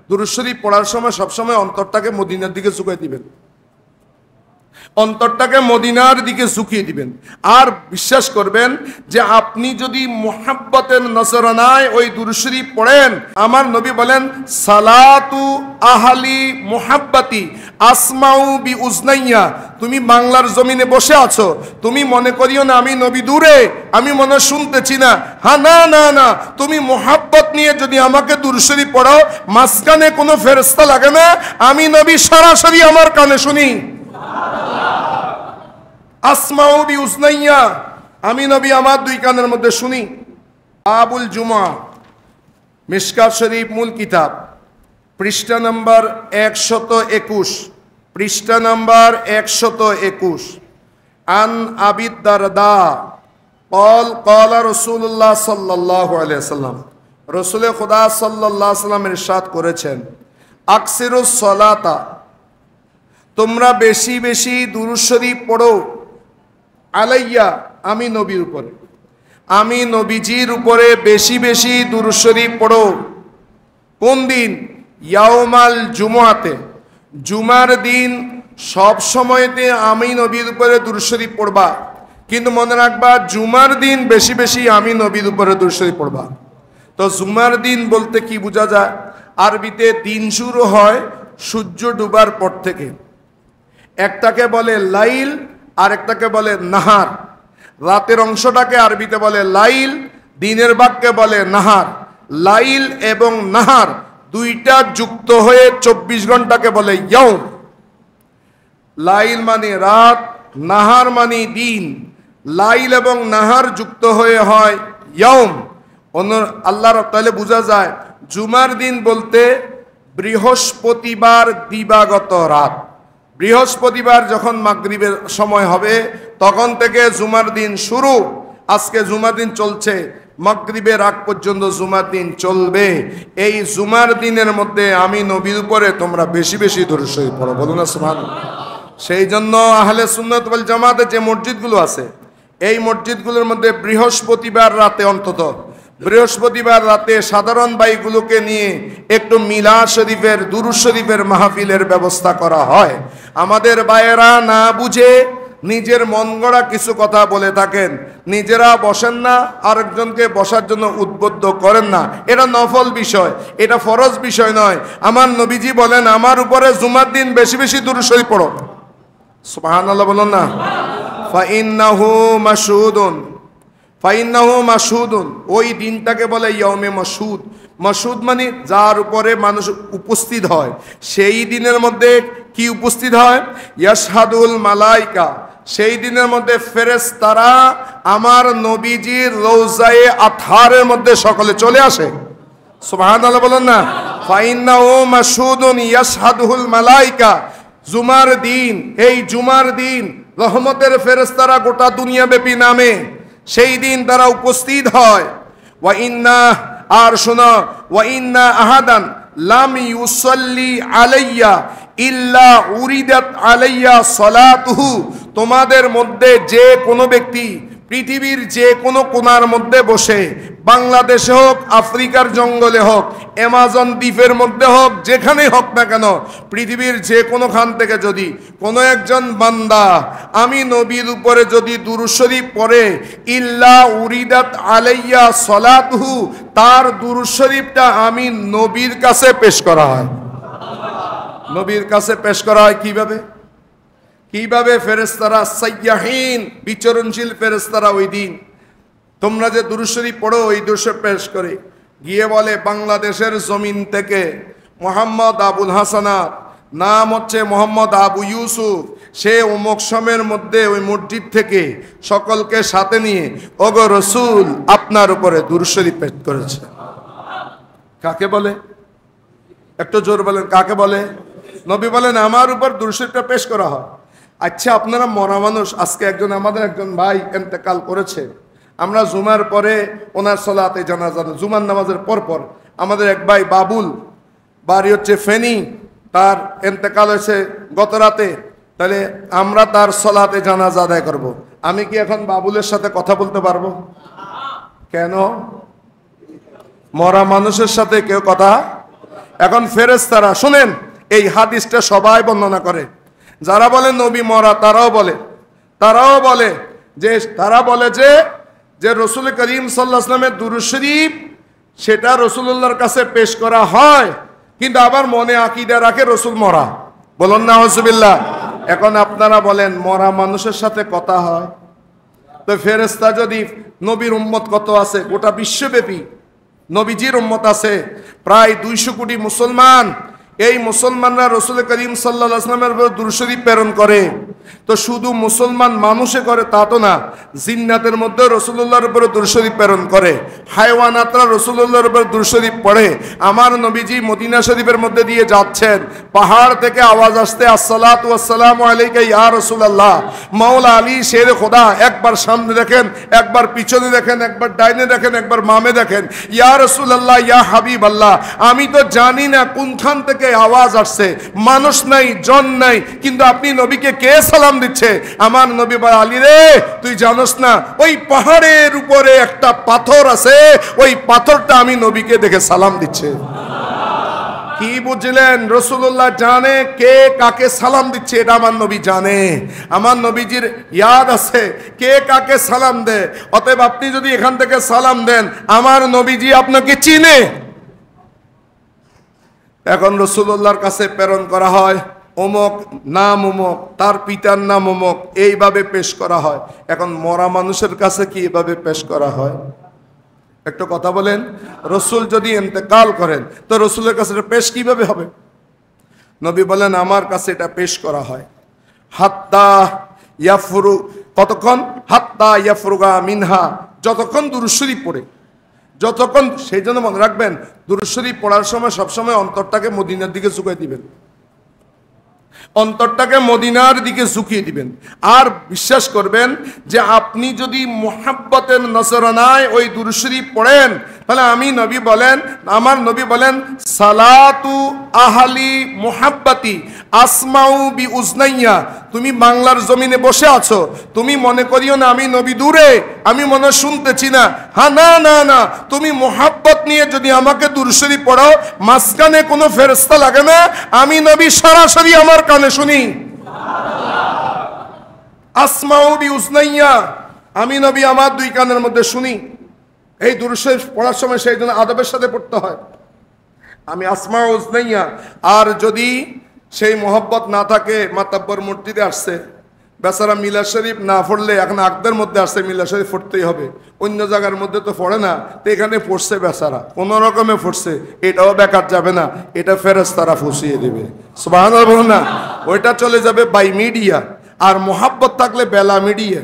দুরূদ শরীফ পড়ার সময় সবসময় অন্তরটাকে মদিনার দিকে ঝুঁকিয়ে দিবেন, অন্তরটাকে মদিনার দিকে ঝুঁকিয়ে দিবেন। আর বিশ্বাস করবেন যে আপনি যদি মুহাব্বতের নজরানায় ওই দুরূদ শরীফ পড়েন, আমার নবী বলেন সালাতু আহলি মুহাব্বতি আসমাউ বি উজনাইয়া। তুমি বাংলার জমিনে বসে আছো, তুমি মনে করিও না আমি নবী দূরে, আমি মনে শুনতেছি না। হ্যাঁ, না না না, তুমি মুহাব্বত নিয়ে যদি আমাকে দুরূদ শরীফ পড়াও, মাঝখানে কোনো ফেরেশতা লাগে না, আমি নবী সরাসরি আমার কানে শুনি। আসমাউ বি উজনাইয়া, আমি নবী আমার দুই কানের মধ্যে শুনি। আবুল জুমা, মিশকাত শরীফ মূল কিতাব, পৃষ্ঠা নাম্বার 121, পৃষ্ঠা নাম্বার 121। আন আবিদ দারদা قال قال رسول الله সাল্লাল্লাহু আলাইহি ওয়াসাল্লাম, রাসূলে খোদা সাল্লাল্লাহু আলাইহি ওয়াসাল্লাম ইরশাদ করেছেন, আকসিরুস সালাতা, তোমরা বেশি বেশি দুরূদ শরীফ পড়ো, আলাইয়া, আমি নবীর উপরে, আমি নবীজির উপরে বেশি বেশি দুরূদ শরীফ পড়ো। কোন দিন? ইয়াউমাল জুমআতে, জুমার দিন সব সময়তে আমি নবীর উপরে দুরূদ শরীফ পড়বা, কিন্তু মনে রাখবা জুমার দিন বেশি বেশি আমি নবীর উপরে দুরূদ শরীফ পড়বা। তো জুমার দিন বলতে কি বোঝা যায়? আরবিতে দিন শুরু হয় সূর্য ডুবার পর থেকে। একটাকে বলে লাইল আর একটাকে বলে নাহার। রাতের অংশটাকে আরবিতে বলে লাইল, দিনের ভাগকে বলে নাহার। লাইল এবং নাহার দুইটা যুক্ত হয়ে 24 ঘন্টাকে বলে ইয়াউম। লাইল মানে রাত, নাহার মানে দিন। লাইল এবং নাহার যুক্ত হয়ে হয় ইয়াউম। অন্য আল্লাহর তাহলে বোঝা যায় জুমার দিন বলতে বৃহস্পতিবার দিবাগত রাত। বৃহস্পতিবার যখন মাগরিবের সময় হবে তখন থেকে জুমার দিন শুরু। আজকে জুমার দিন চলছে, মাগরিবের আগ পর্যন্ত জুমার দিন চলবে। এই জুমার দিনের মধ্যে আমি নবীর উপরে তোমরা বেশি বেশি দুরূদ শরীফ পড়ো, বলুন না সুবহানাল্লাহ। সেই জন্য আহলে সুন্নাত ওয়াল জামাতের যে মসজিদগুলো আছে, এই মসজিদগুলোর মধ্যে বৃহস্পতিবার রাতে, অন্তত বৃহস্পতিবার রাতে সাধারণ ভাইগুলোকে নিয়ে একটু মিলাদ শরীফের, দুরূদ শরীফের মাহফিলের ব্যবস্থা করা হয়। আমাদের ভাইয়েরা না বুঝে নিজের মন গড়া কিছু কথা বলে থাকেন, নিজেরা বসেন না, আরেকজনকে বসার জন্য উদ্বুদ্ধ করেন না। এটা নফল বিষয়, এটা ফরজ বিষয় নয়। আমার নবীজি বলেন আমার উপরে জুমার দিন বেশি বেশি দুরূদ শরীফ পড়ো, সুবহানাল্লাহ বলুন না। ফাইন্নাহু মাশহুদুন, ফাইন্নাহু মাশহুদুন, ওই দিনটাকে বলে ইয়াউমে মাশহুদ। মাশহুদ মানে যার উপরে মানুষ উপস্থিত হয়। সেই দিনের মধ্যে কি উপস্থিত হয়? ইয়াশহাদুল মালাইকা, সেই দিনের মধ্যে ফেরেশতারা আমার নবীজির রওজায়ে আতহারের মধ্যে সকলে চলে আসে, সুবহানাল্লাহ বলেন না। ফাইন্নাহু মাশহুদুন ইয়াশহাদুল মালাইকা, জুমার দিন, এই জুমার দিন রহমতের ফেরেশতারা গোটা দুনিয়া ব্যাপী নামে, সেই দিন তারা উপস্থিত হয়। ওয়া ইন্না, আর শোনো, ওয়া ইন্না আহাদান লাম ইউসাল্লি আলাইয়া ইল্লা উরিদাত আলাইয়া সালাতুহু, তোমাদের মধ্যে যে কোনো ব্যক্তি পৃথিবীর যে কোনো কোণার মধ্যে বসে, বাংলাদেশে হোক, আফ্রিকার জঙ্গলে হোক, অ্যামাজন দ্বীপের মধ্যে হোক, যেখানে হোক না কেন, পৃথিবীর যে কোনো খান থেকে যদি কোনো একজন বান্দা আমি নবীর উপরে যদি দুরূদ শরীফ পড়ে, ইল্লা উরিদাত আলাইয়া সালাতুহু, তার দুরূদ শরীফটা আমি নবীর কাছে পেশ করা হয়। নবীর কাছে পেশ করা হয় কিভাবে? কিভাবে? ফেরেশতারা সাইয়াহিন, বিচরণশীল ফেরেশতারা ওই দিন তোমরা যে দুরূদ শরীফ পড়ো, ওই দুরূদ শরীফ পেশ করে গিয়ে বলে বাংলাদেশের জমিন থেকে মোহাম্মদ আবুল হাসানাত, নাম হচ্ছে মোহাম্মদ আবু ইউসুফ, সে অমুক সময়ের মধ্যে ওই মসজিদ থেকে সকলকে সাথে নিয়ে ওগো রসুল আপনার উপরে দুরূদ শরীফ পেশ করেছে। কাকে বলে? একটু জোর বলেন, কাকে বলে? নবী বলেন আমার উপর দুরূদ শরীফটা পেশ করা হয়। আচ্ছা, আপনারা মরা মানুষ, আজকে আমাদের একজন ভাই ইন্তেকাল করেছে, আমরা জুমার পরে ওনার সালাতে জানাজা, জুমার নামাজের পর আমাদের এক ভাই বাবুল, বাড়ি হচ্ছে ফেনী, তার ইন্তেকাল হয়েছে গত রাতে, তাহলে আমরা তার সালাতে জানাজা আদায় করব। আমি কি এখন বাবুলের সাথে কথা বলতে পারবো? কেন? মরা মানুষের সাথে কেউ কথা, এখন ফেরেশতারা শুনেন, এই হাদিসটা সবাই বর্ণনা করে। যারা বলে নবী মরা তারাও বলে যে রসুল করিম সাল্লাল্লাহু আলাইহি ওয়াসাল্লামের দুরূদ শরীফ সেটা রসুলুল্লাহর কাছে পেশ করা হয়, কিন্তু আবার মনে আকীদা রাখে রসুল মরা। বলুন না নাউজুবিল্লাহ। এখন আপনারা বলেন মরা মানুষের সাথে কথা হয়? তো ফেরেশতা যদি, নবীর উম্মত কত আছে গোটা বিশ্বব্যাপী, নবীজির উম্মত আছে প্রায় 200 কোটি মুসলমান। এই মুসলমানরা রসুল করিম সাল্লাল্লাহু আলাইহি ওয়াসাল্লামের উপর দুরূদ শরীফ প্রেরণ করে। তো শুধু মুসলমান মানুষে করে তা তো না, জিন্নাতের মধ্যে রসুলুল্লাহর উপর দুরূদ শরীফ প্রেরণ করে, হায়ওয়ানাতরা রসুলুল্লাহর উপর দুরূদ শরীফ পড়ে। আমার নবীজি মদিনা শরীফের মধ্যে দিয়ে যাচ্ছেন, পাহাড় থেকে আওয়াজ আসতে, আসসালাতু ওয়াসসালামু আলাইকা ইয়া রাসূলুল্লাহ। মাওলা আলী শের খোদা একবার সামনে দেখেন, একবার পিছনে দেখেন, একবার ডাইনে দেখেন, একবার বামে দেখেন। ইয়া রাসূলুল্লাহ, ইয়া হাবিবাল্লাহ, আমি তো জানি না কোনখান থেকে আওয়াজ আসছে, মানুষ নাই, জন নাই, কিন্তু আপনি নবীকে কে সালাম দিচ্ছে? আমার নবী বলে, আলী রে তুই জানোস না ওই পাহাড়ের উপরে একটা পাথর আছে, ওই পাথরটা আমি নবীকে দেখে সালাম দিচ্ছে। কি বুঝলেন? রাসূলুল্লাহ জানে কে কাকে সালাম দিচ্ছে, এটা আমার নবী জানে। আমার নবীজির ইয়াদ আছে কে কাকে সালাম দেয়। অতএব আপনি যদি এখান থেকে সালাম দেন, আমার নবীজি আপনাকে চিনে। এখন রাসূলুল্লাহর কাছে প্রেরণ করা হয়, অমুক নাম অমুক, তার পিতার নাম অমুক, এইভাবে পেশ করা হয়। এখন মরা মানুষের কাছে কি এভাবে পেশ করা হয়? একটা কথা বলেন, রসুল যদি ইন্তেকাল করেন তো রসুলের কাছে এটা পেশ কিভাবে হবে? নবী বলেন আমার কাছে এটা পেশ করা হয় হাত্তা ইয়াফরু, কতক্ষণ? হাত্তা ইয়াফরুগা মিনহা, যতক্ষণ দুরূদ শরীফ পড়ে, যতক্ষণ। সেই জন্য মনে রাখবেন, দুরূদ শরীফ পড়ার সময় সবসময় অন্তরটাকে মদিনার দিকে ঝুঁকিয়ে দিবেন, অন্তরটাকে মদিনার দিকে ঝুঁকিয়ে দিবেন। আর বিশ্বাস করবেন যে আপনি যদি মুহাব্বতের নজরানায় ওই দুরূদ শরীফ পড়েন, তাহলে আমার নবী বলেন সালাতু আহলি মুহাব্বতি আসমাউ বি উজনাইয়া। তুমি বাংলার জমিনে বসে আছো, তুমি মনে করিও না আমি নবী দূরে, আমি মনে শুনতেছি না। হ্যাঁ, না না না, তুমি মুহাব্বত নিয়ে যদি আমাকে দুরূদ শরীফ পড়ো, মাঝখানে কোনো ফেরেশতা লাগে না, আমি নবী সরাসরি আমার কানে শুনি। আসমাউ বি উজনাইয়া, আমি নবী আমার 2 কানের মধ্যে শুনি। এই দুরূদ শরীফ পড়ার সময় সেই জন্য আদবের সাথে পড়তে হয়, আমি আসমাউ উজনাইয়া। আর যদি সেই মোহব্বত না থাকে, মাতাব্বর মসজিদে আসছে, বেচারা মিলাদ শরীফ না পড়লে, এখন আকদের মধ্যে আসছে মিলাদ শরীফ পড়তেই হবে, অন্য জায়গার মধ্যে তো পড়ে না, তো এখানে পড়ছে বেচারা, কোনো রকমে পড়ছে, এটাও বেকার যাবে না, এটা ফেরেশতারা ফুসিয়ে দেবে। সুবহানাল্লাহ বলুন না। ওইটা চলে যাবে বাই মিডিয়া, আর মোহাব্বত থাকলে বেলা মিডিয়া।